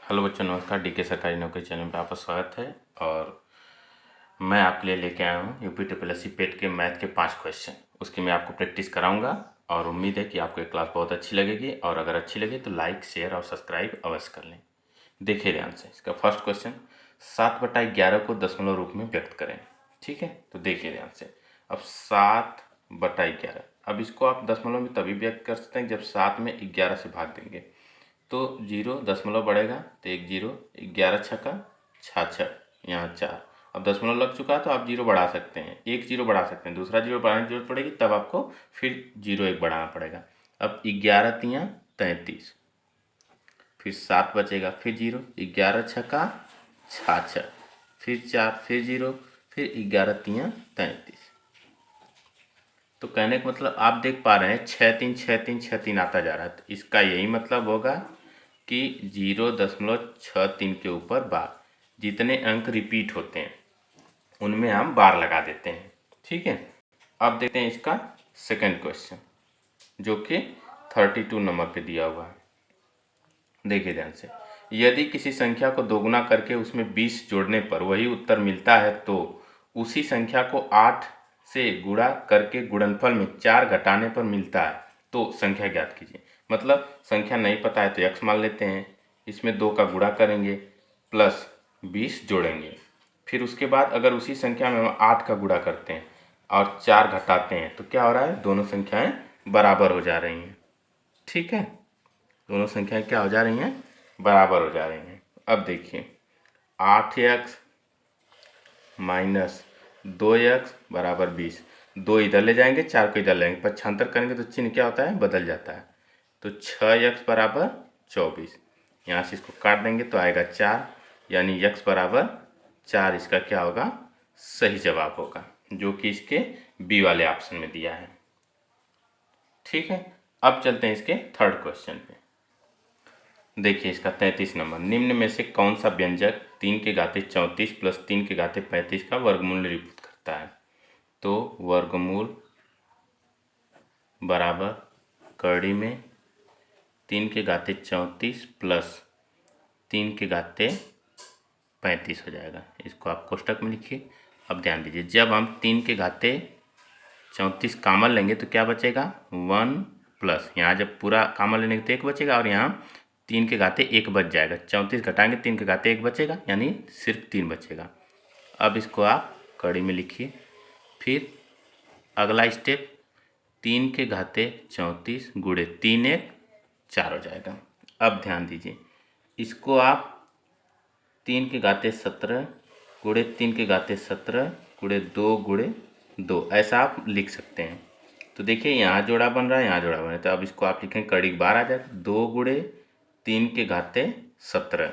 Hello बच्चों, नमस्कार। DK सरकारी नौकरी चैनल में आपका स्वागत है। और मैं आपके लिए लेके आया हूँ यूपी ट्रिपल पेट के मैथ के 5 क्वेश्चन। उसकी मैं आपको प्रैक्टिस कराऊंगा और उम्मीद है कि आपको ये क्लास बहुत अच्छी लगेगी। और अगर अच्छी लगे तो लाइक, शेयर और सब्सक्राइब अवश्य कर लें। देखिए ध्यान से इसका फर्स्ट क्वेश्चन, 7/11 को दशमलव रूप में व्यक्त करें। ठीक है, तो देखिए ध्यान से। अब 7/11, अब इसको आप दशमलव में तभी व्यक्त कर सकते हैं जब 7 में 11 से भाग देंगे तो 0 दशमलव बढ़ेगा तो 1 0, 11 छक्का 66, यहाँ 4। अब दशमलव लग चुका है तो आप 0 बढ़ा सकते हैं, 1 0 बढ़ा सकते हैं, दूसरा 0 बढ़ाने की जरूरत पड़ेगी तब आपको फिर 0 1 बढ़ाना पड़ेगा। अब 11 तियाँ 33, फिर 7 बचेगा, फिर 0, 11 छक्का 66, फिर 4, फिर 0, फिर 11 तियाँ 33। तो कहने का मतलब आप देख पा रहे हैं 6 3 6 3 6 3 आता जा रहा है। तो इसका यही मतलब होगा कि 0.63 के ऊपर बार, जितने अंक रिपीट होते हैं उनमें हम बार लगा देते हैं। ठीक है, अब देखते हैं इसका सेकंड क्वेश्चन जो कि 32 नंबर पे दिया हुआ है। देखिए ध्यान से, यदि किसी संख्या को दोगुना करके उसमें 20 जोड़ने पर वही उत्तर मिलता है तो उसी संख्या को 8 से गुणा करके गुणनफल में 4 घटाने पर मिलता है तो संख्या ज्ञात कीजिए। मतलब संख्या नहीं पता है तो x मान लेते हैं, इसमें 2 का गुणा करेंगे प्लस 20 जोड़ेंगे, फिर उसके बाद अगर उसी संख्या में हम 8 का गुणा करते हैं और 4 घटाते हैं तो क्या हो रहा है, दोनों संख्याएं बराबर हो जा रही हैं। ठीक है, दोनों संख्याएं क्या हो जा रही हैं, बराबर हो जा रही हैं। अब देखिए 8x माइनस 2x बराबर 20, 2 इधर ले जाएंगे, 4 को इधर ले जाएंगे, पक्षांतर करेंगे तो चिन्ह क्या होता है, बदल जाता है। तो 6x बराबर 24, यहाँ से इसको काट देंगे तो आएगा 4, यानी x बराबर 4 इसका क्या होगा, सही जवाब होगा, जो कि इसके बी वाले ऑप्शन में दिया है। ठीक है, अब चलते हैं इसके थर्ड क्वेश्चन पे। देखिए इसका 33 नंबर, निम्न में से कौन सा व्यंजक 3 के घाते 34 प्लस 3 के घाते 35 का वर्गमूल निरूपित करता है। तो वर्गमूल बराबर कड़ी में 3 के घाते 34 प्लस 3 के घाते 35 हो जाएगा। इसको आप कोष्टक में लिखिए। अब ध्यान दीजिए, जब हम 3 के घाते 34 कामन लेंगे तो क्या बचेगा, 1 प्लस, यहाँ जब पूरा कामन लेने तो 1 बचेगा और यहाँ 3 के घाते 1 बच जाएगा। 34 घटाएंगे 3 के घाते 1 बचेगा, यानी सिर्फ 3 बचेगा। अब इसको आप कड़ी में लिखिए। फिर अगला स्टेप, 3 के घाते 34 गुणे 3 1 4 हो जाएगा। अब ध्यान दीजिए, इसको आप 3 के घाते 17 गुणे 3 के घाते 17 गुणे 2 गुणे 2 ऐसा आप लिख सकते हैं। तो देखिए यहाँ जोड़ा बन रहा है, यहाँ जोड़ा बन रहा है, तो अब इसको आप लिखें कड़ी बार आ जाएगा, 2 गुणे 3 के घाते 17,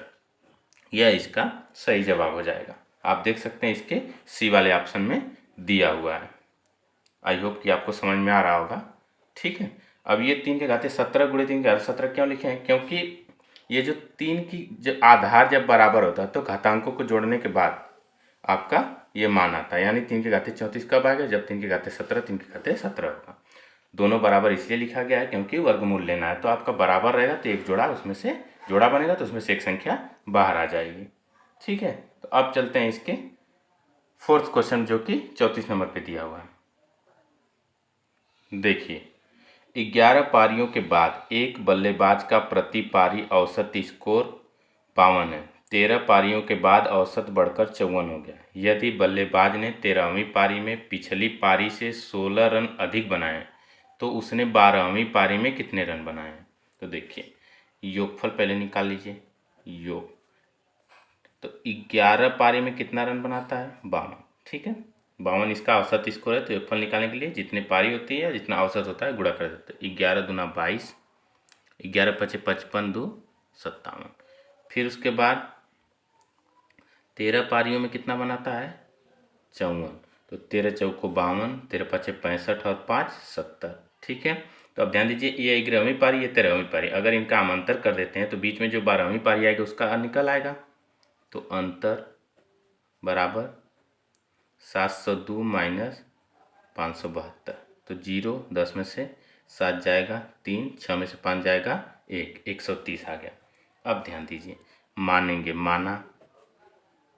यह इसका सही जवाब हो जाएगा। आप देख सकते हैं इसके सी वाले ऑप्शन में दिया हुआ है। आई होप कि आपको समझ में आ रहा होगा। ठीक है, अब ये 3 के घाते 17 गुणे 3 के घाते 17 क्यों लिखे हैं, क्योंकि ये जो 3 की जो आधार जब बराबर होता है तो घातांकों को जोड़ने के बाद आपका ये मान आता है, यानी 3 के घाते 34 कब आएगा, जब 3 के घाते 17 3 के घाते 17 होगा। दोनों बराबर इसलिए लिखा गया है क्योंकि वर्गमूल लेना है, तो आपका बराबर रहेगा तो एक जोड़ा उसमें से जोड़ा बनेगा तो उसमें से एक संख्या बाहर आ जाएगी। ठीक है, तो अब चलते हैं इसके फोर्थ क्वेश्चन जो कि 34 नंबर पे दिया हुआ है। देखिए 11 पारियों के बाद एक बल्लेबाज का प्रति पारी औसत स्कोर 52 है। 13 पारियों के बाद औसत बढ़कर 54 हो गया। यदि बल्लेबाज ने 13वीं पारी में पिछली पारी से 16 रन अधिक बनाए तो उसने 12वीं पारी में कितने रन बनाए। तो देखिए योगफल पहले निकाल लीजिए। योग तो 11 पारी में कितना रन बनाता है, 52। ठीक है, 52 इसका औसत स्कोर है, तो योगफल निकालने के लिए जितनी पारी होती है जितना औसत होता है गुणा कर देते हैं। 11 दूना 22, 11 पचे 55, 2 57। फिर उसके बाद 13 पारियों में कितना बनाता है, 54, तो 13 चौको 52, 13 पचे 65 और 5 70। ठीक है, तो अब ध्यान दीजिए ये 11वीं पारी, ये 13वीं पारी, अगर इनका हम अंतर कर देते हैं तो बीच में जो 12वीं पारी आएगी उसका निकल आएगा। तो अंतर बराबर 702 माइनस 572, तो 0 10 में से 7 जाएगा 3, 6 में से 5 जाएगा 1, 130 आ गया। अब ध्यान दीजिए मानेंगे माना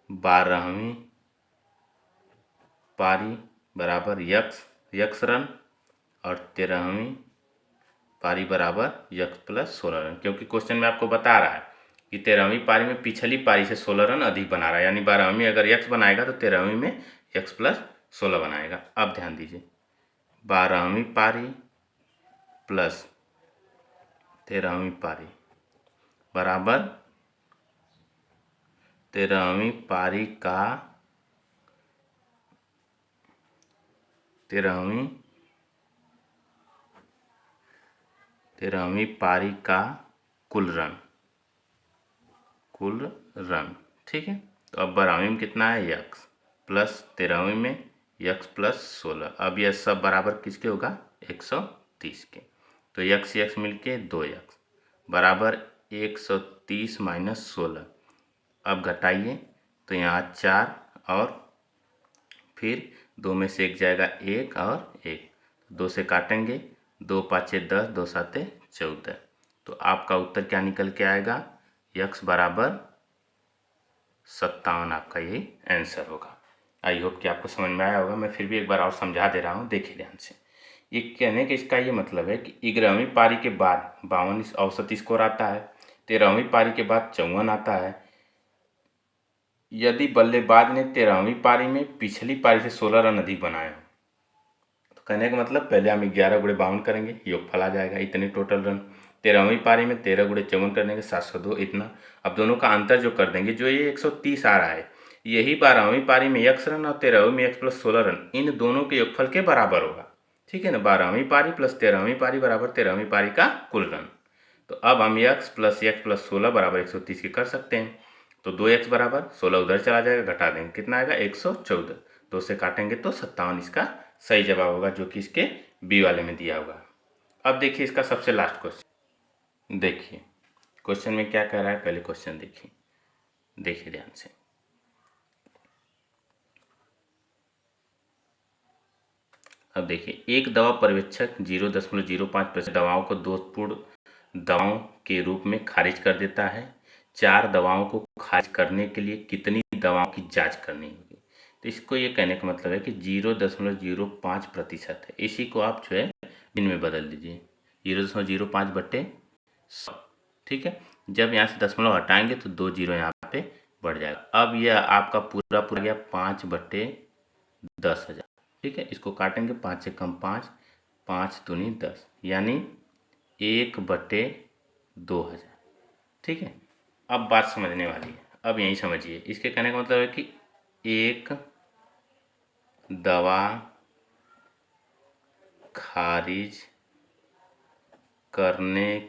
12वीं पारी बराबर यक्स रन और 13वीं पारी बराबर यक्स प्लस 16 रन, क्योंकि क्वेश्चन में आपको बता रहा है कि 13वीं पारी में पिछली पारी से 16 रन अधिक बना रहा है, यानी 12वीं में अगर यक्स बनाएगा तो 13वीं में यक्स प्लस 16 बनाएगा। अब ध्यान दीजिए 12वीं पारी प्लस 13वीं पारी बराबर 13वीं पारी का 13वीं पारी का कुल रन, ठीक है। तो अब 12वीं में कितना है यक्स प्लस 13वीं में यक्स प्लस 16। अब यह सब बराबर किसके होगा 130 के। तो यक्स मिलके 2 यक्स बराबर 130 माइनस 16। अब घटाइए तो यहाँ 4 और फिर 2 में से 1 जाएगा 1 और 1, 2 से काटेंगे 2 5 10, 2 7 14। तो आपका उत्तर क्या निकल के आएगा यक्स बराबर 57। आपका यही आंसर होगा। आई होप कि आपको समझ में आया होगा। मैं फिर भी एक बार और समझा दे रहा हूँ, देखिए ध्यान से। ये कहने के इसका ये मतलब है कि 11वीं पारी के बाद 52 औसत स्कोर आता है, 13वीं पारी के बाद 54 आता है। यदि बल्लेबाज ने 13वीं पारी में पिछली पारी से 16 रन अधिक बनाए हो, तो कहने का मतलब पहले हम 11 गुणे 52 करेंगे, योगफल आ जाएगा इतने टोटल रन। 13वीं पारी में 13 गुणे 54 करने के 702 इतना। अब दोनों का अंतर जो कर देंगे, जो ये 130 आ रहा है, यही 12वीं पारी में यक्स रन और 13वीं में यक्स प्लस 16 रन, इन दोनों के योगफल के बराबर होगा, ठीक है ना। 12वीं पारी प्लस 13वीं पारी बराबर 13वीं पारी का कुल रन। तो अब हम यक्स प्लस 16 बराबर 130 के कर सकते हैं। तो 2x बराबर 16 उधर चला जाएगा, घटा देंगे कितना आएगा 114, 2 से काटेंगे तो 57 इसका सही जवाब होगा, जो कि इसके बी वाले में दिया होगा। अब देखिए इसका सबसे लास्ट क्वेश्चन, देखिए क्वेश्चन में क्या कह रहा है, पहले क्वेश्चन देखिए ध्यान से। अब देखिए एक दवा पर्यवेक्षक 0.05% दवाओं को दोषपूर्ण दवाओं के रूप में खारिज कर देता है। 4 दवाओं को खारिज करने के लिए कितनी दवाओं की जांच करनी होगी। तो इसको ये कहने का मतलब है कि 0.05% है, इसी को आप जो है इनमें बदल दीजिए 0.05/100, ठीक है। जब यहाँ से दशमलव हटाएंगे तो 2 जीरो यहाँ पे बढ़ जाएगा। अब यह आपका पूरा गया 5/10,000, ठीक है। इसको काटेंगे 5 से कम 5, 5 दूनी 10, यानी 1/2000, ठीक है। अब बात समझने वाली है, अब यही समझिए। इसके कहने का मतलब है कि एक दवा खारिज करने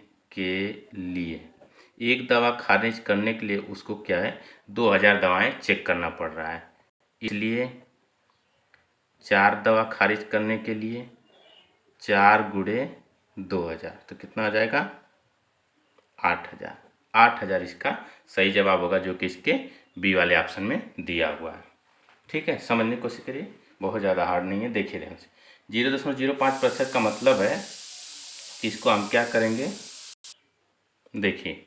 के लिए उसको क्या है 2000 दवाएं चेक करना पड़ रहा है। इसलिए 4 दवा खारिज करने के लिए 4 गुणे 2000, तो कितना आ जाएगा 8000 इसका सही जवाब होगा, जो कि इसके बी वाले ऑप्शन में दिया हुआ है, ठीक है। समझने की कोशिश करिए, बहुत ज़्यादा हार्ड नहीं है। देखिए ध्यान से 0.05% का मतलब है कि इसको हम क्या करेंगे, देखिए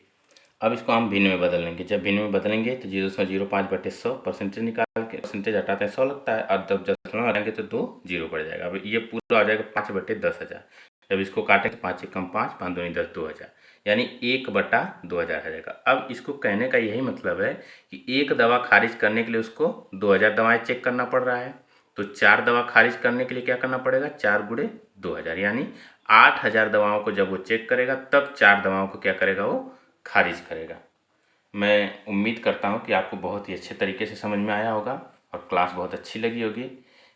अब इसको हम भिन्न में बदल लेंगे। जब भिन्न में बदलेंगे तो 0.05/100 परसेंटेज निकाल के परसेंटेज हटाते हैं 100 लगता है, और जब दशमलव हटाएंगे तो 2 जीरो बढ़ जाएगा। अब ये पूरा आ जाएगा 5/10,000। जब इसको काटें तो 5 से कम 5, 5 दूनी 10, 2000, यानी 1/2000 आ जाएगा। अब इसको कहने का यही मतलब है कि एक दवा खारिज करने के लिए उसको 2000 दवाएं चेक करना पड़ रहा है, तो 4 दवा खारिज करने के लिए क्या करना पड़ेगा 4 गुणे 2000, यानी 8000 दवाओं को जब वो चेक करेगा तब 4 दवाओं को क्या करेगा वो खारिज करेगा। मैं उम्मीद करता हूँ कि आपको बहुत ही अच्छे तरीके से समझ में आया होगा और क्लास बहुत अच्छी लगी होगी।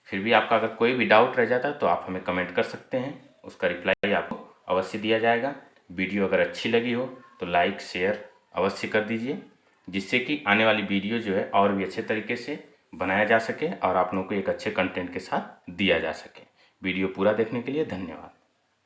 फिर भी आपका अगर कोई भी डाउट रह जाता तो आप हमें कमेंट कर सकते हैं, उसका रिप्लाई आपको अवश्य दिया जाएगा। वीडियो अगर अच्छी लगी हो तो लाइक शेयर अवश्य कर दीजिए, जिससे कि आने वाली वीडियो जो है और भी अच्छे तरीके से बनाया जा सके और आप लोगों को एक अच्छे कंटेंट के साथ दिया जा सके। वीडियो पूरा देखने के लिए धन्यवाद।